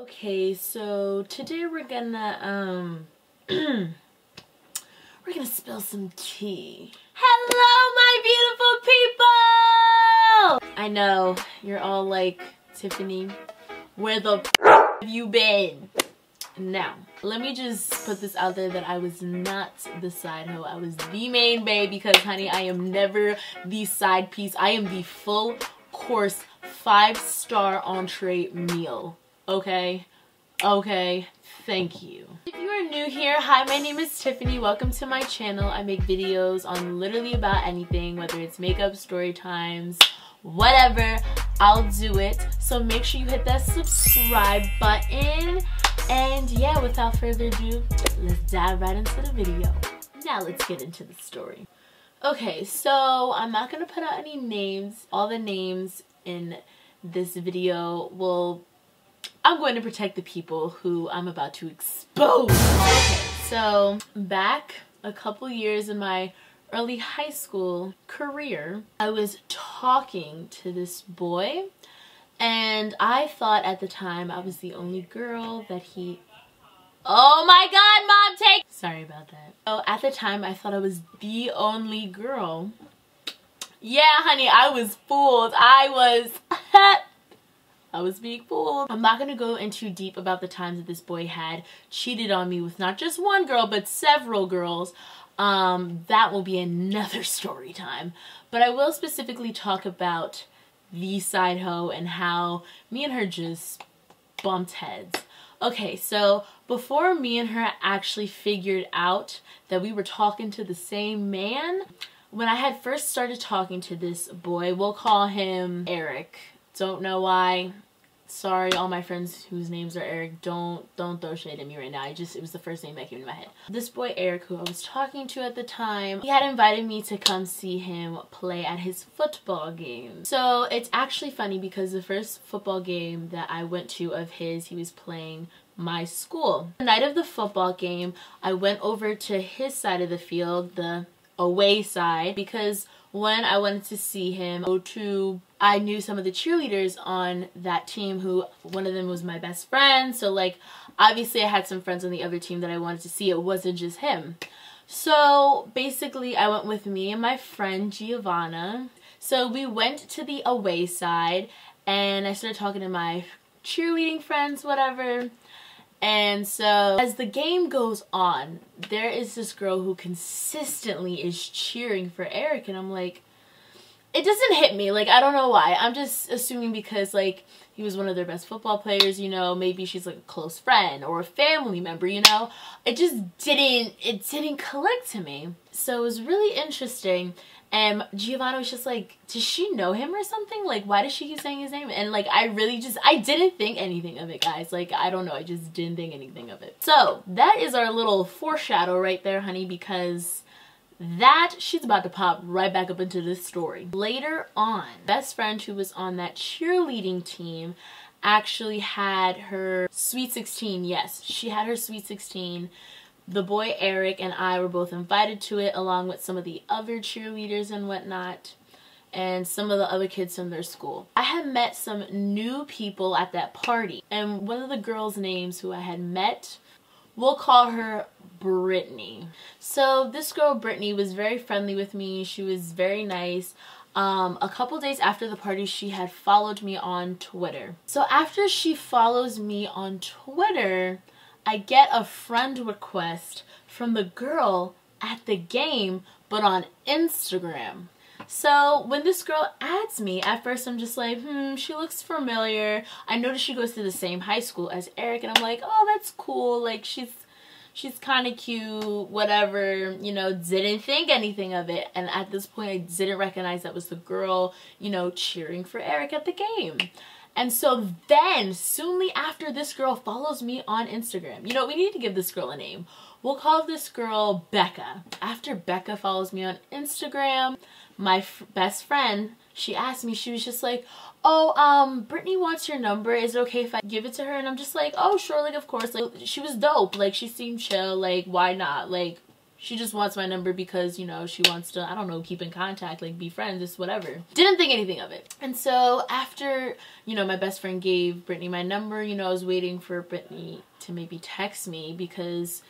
Okay, so today we're gonna we're gonna spill some tea. Hello, my beautiful people! I know, you're all like, Tiffany, where the have you been? Now, let me just put this out there that I was not the side hoe. I was the main babe because, honey, I am never the side piece. I am the full course 5-star entree meal. Okay? Okay. Thank you. If you are new here, hi, my name is Tiffany. Welcome to my channel. I make videos on literally about anything, whether it's makeup, story times, whatever. I'll do it. So make sure you hit that subscribe button. And yeah, without further ado, let's dive right into the video. Now let's get into the story. Okay, so I'm not going to put out any names. All the names in this video I'm going to protect the people who I'm about to expose. Okay, so back a couple years in my early high school career, I was talking to this boy. And I thought at the time I was the only girl that he... Oh my god, Mom, take... Sorry about that. So at the time I thought I was the only girl. Yeah, honey, I was fooled. I was being fooled. I'm not going to go in too deep about the times that this boy had cheated on me with not just one girl, but several girls. That will be another story time. But I will specifically talk about the side hoe and how me and her just bumped heads. Okay, so before me and her actually figured out that we were talking to the same man, when I had first started talking to this boy, we'll call him Eric. Don't know why. Sorry, all my friends whose names are Eric, don't throw shade at me right now. It was the first name that came to my head. This boy Eric, who I was talking to at the time, he had invited me to come see him play at his football game. So it's actually funny because the first football game that I went to of his, he was playing my school. The night of the football game, I went over to his side of the field, the away side, because when I wanted to see him I knew some of the cheerleaders on that team, who one of them was my best friend. So like, obviously I had some friends on the other team that I wanted to see. It wasn't just him. So basically I went with me and my friend Giovanna. So we went to the away side and I started talking to my cheerleading friends, whatever. And so as the game goes on, there is this girl who consistently is cheering for Eric, and I'm like, it doesn't hit me. Like, I don't know why. I'm just assuming because, like, he was one of their best football players, you know, maybe she's like a close friend or a family member, you know. It just didn't click to me. So it was really interesting. And Giovanna was just like, does she know him or something? Like, why does she keep saying his name? And like, I didn't think anything of it, guys. Like, I don't know. I just didn't think anything of it. So that is our little foreshadow right there, honey, because she's about to pop right back up into this story. Later on, best friend who was on that cheerleading team actually had her Sweet 16. Yes, she had her Sweet 16. The boy Eric and I were both invited to it, along with some of the other cheerleaders and whatnot, and some of the other kids from their school. I had met some new people at that party, and one of the girls' names who I had met, we'll call her Brittany. So this girl Brittany was very friendly with me. She was very nice. A couple days after the party, she had followed me on Twitter. So after she follows me on Twitter, I get a friend request from the girl at the game, but on Instagram. So when this girl adds me, at first I'm just like, she looks familiar. I noticed she goes to the same high school as Eric, and I'm like, oh, that's cool. Like, she's kind of cute, whatever, you know, didn't think anything of it. And at this point, I didn't recognize that was the girl, you know, cheering for Eric at the game. And so then, soonly after, this girl follows me on Instagram. You know, we need to give this girl a name. We'll call this girl Becca. After Becca follows me on Instagram, my best friend, she asked me, she was just like, oh, Brittany wants your number. Is it okay if I give it to her? And I'm just like, oh, sure, like, of course. Like, she was dope. Like, she seemed chill. Like, why not? Like, She just wants my number because, you know, she wants to, I don't know, keep in contact, like be friends, just whatever. Didn't think anything of it. And so after, you know, my best friend gave Brittany my number, you know, I was waiting for Brittany to maybe text me because,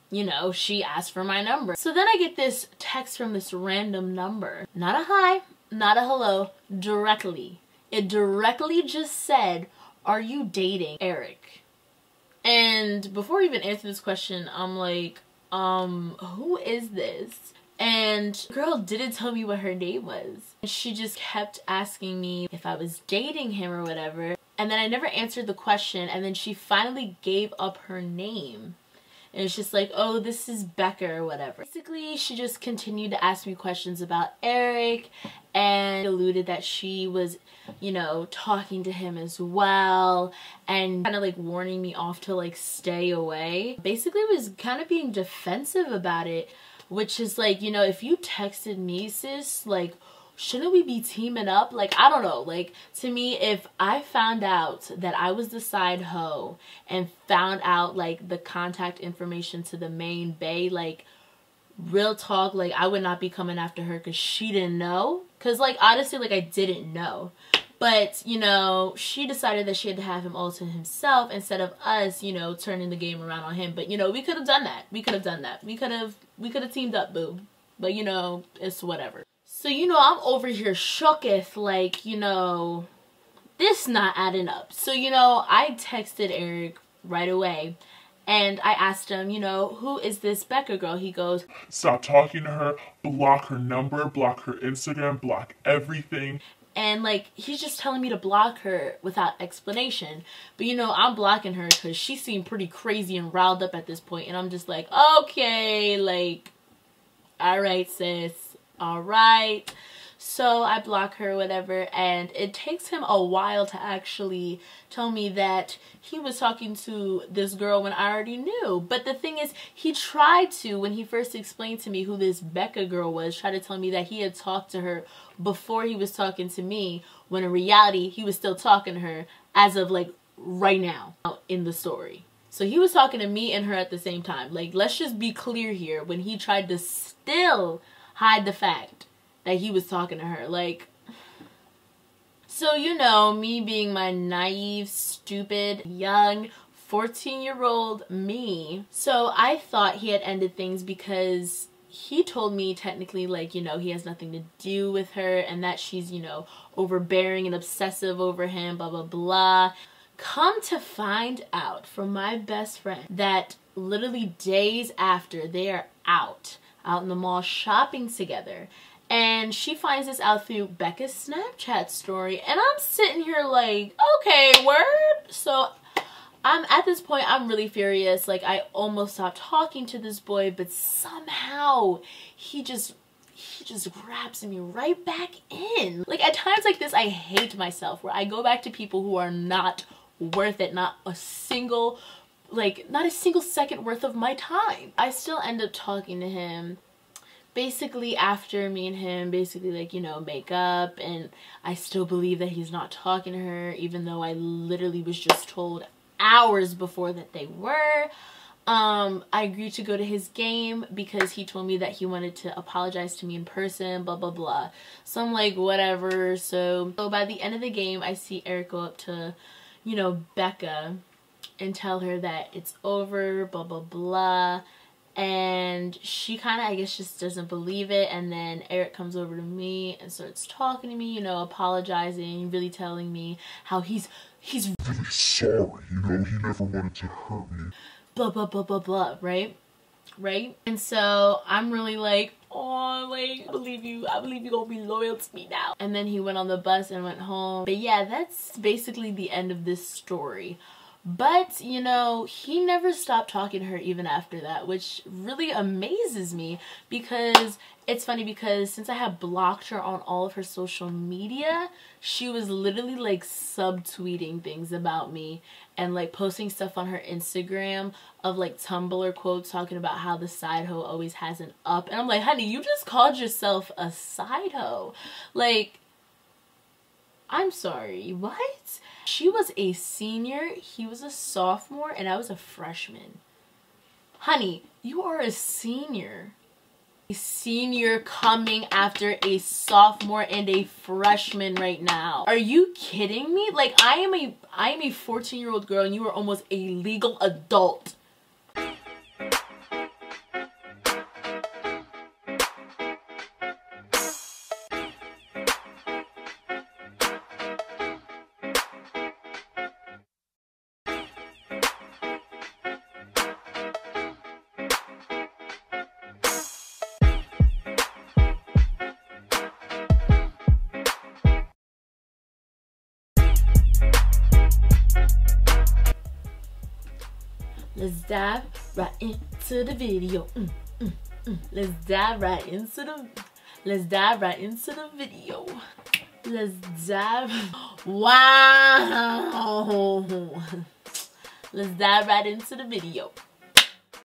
you know, she asked for my number. So then I get this text from this random number. Not a hi, not a hello, directly. It directly just said, "Are you dating Eric?" And before I even answer this question, I'm like, who is this? And the girl didn't tell me what her name was. She just kept asking me if I was dating him or whatever. And then I never answered the question. And then she finally gave up her name. And it's just like, oh, this is Becca or whatever. Basically, she just continued to ask me questions about Eric and alluded that she was, you know, talking to him as well and kind of like warning me off to like stay away. Basically was kind of being defensive about it, which is like, you know, if you texted me, sis, like, shouldn't we be teaming up? Like, I don't know. Like, to me, if I found out that I was the side hoe and found out, like, the contact information to the main bae, like, real talk, like, I would not be coming after her because she didn't know. Because, like, honestly, like, I didn't know. But, you know, she decided that she had to have him all to himself instead of us, you know, turning the game around on him. But, you know, we could have done that. We could have done that. We could have teamed up, boo. But, you know, it's whatever. So, you know, I'm over here shooketh, like, you know, this not adding up. So, you know, I texted Eric right away and I asked him, you know, who is this Becca girl? He goes, stop talking to her, block her number, block her Instagram, block everything. And, like, he's just telling me to block her without explanation. But, you know, I'm blocking her because she seemed pretty crazy and riled up at this point. And I'm just like, okay, like, all right, sis. Alright, so I block her, whatever, and it takes him a while to actually tell me that he was talking to this girl when I already knew. But the thing is, he tried to, when he first explained to me who this Becca girl was, try to tell me that he had talked to her before he was talking to me, when in reality, he was still talking to her as of, like, right now in the story. So he was talking to me and her at the same time. Like, let's just be clear here, when he tried to still hide the fact that he was talking to her. Like, so, you know, me being my naive, stupid, young, 14-year-old me. So I thought he had ended things because he told me technically, like, you know, he has nothing to do with her and that she's, you know, overbearing and obsessive over him, blah, blah, blah. Come to find out from my best friend that literally days after they are out in the mall shopping together, and she finds this out through Becca's Snapchat story, and I'm sitting here like, okay, word? So I'm at this point, I'm really furious. Like, I almost stopped talking to this boy, but somehow he just grabs me right back in. Like, at times like this, I hate myself, where I go back to people who are not worth it, not a single second worth of my time. I still end up talking to him basically after me and him basically, like, you know, make up, and I still believe that he's not talking to her, even though I literally was just told hours before that they were. I agreed to go to his game because he told me that he wanted to apologize to me in person, blah, blah, blah. So I'm like, whatever. So by the end of the game, I see Eric go up to, you know, Becca and tell her that it's over, blah, blah, blah. And she kind of, I guess, just doesn't believe it. And then Eric comes over to me and starts talking to me, you know, apologizing, really telling me how he's really sorry, you know, he never wanted to hurt me. Blah, blah, blah, blah, blah, right? Right? And so I'm really like, oh, like, I believe you gonna be loyal to me now. And then he went on the bus and went home. But yeah, that's basically the end of this story. But, you know, he never stopped talking to her even after that, which really amazes me, because it's funny because since I have blocked her on all of her social media, she was literally like subtweeting things about me and like posting stuff on her Instagram of like Tumblr quotes talking about how the side hoe always has an up. And I'm like, honey, you just called yourself a side hoe. Like, I'm sorry, what? She was a senior, he was a sophomore, and I was a freshman. Honey, you are a senior. A senior coming after a sophomore and a freshman right now. Are you kidding me? Like, I am a 14-year-old girl and you are almost a legal adult. Let's dive right into the video. Let's dive right into the video. Let's dive. Wow. Let's dive right into the video.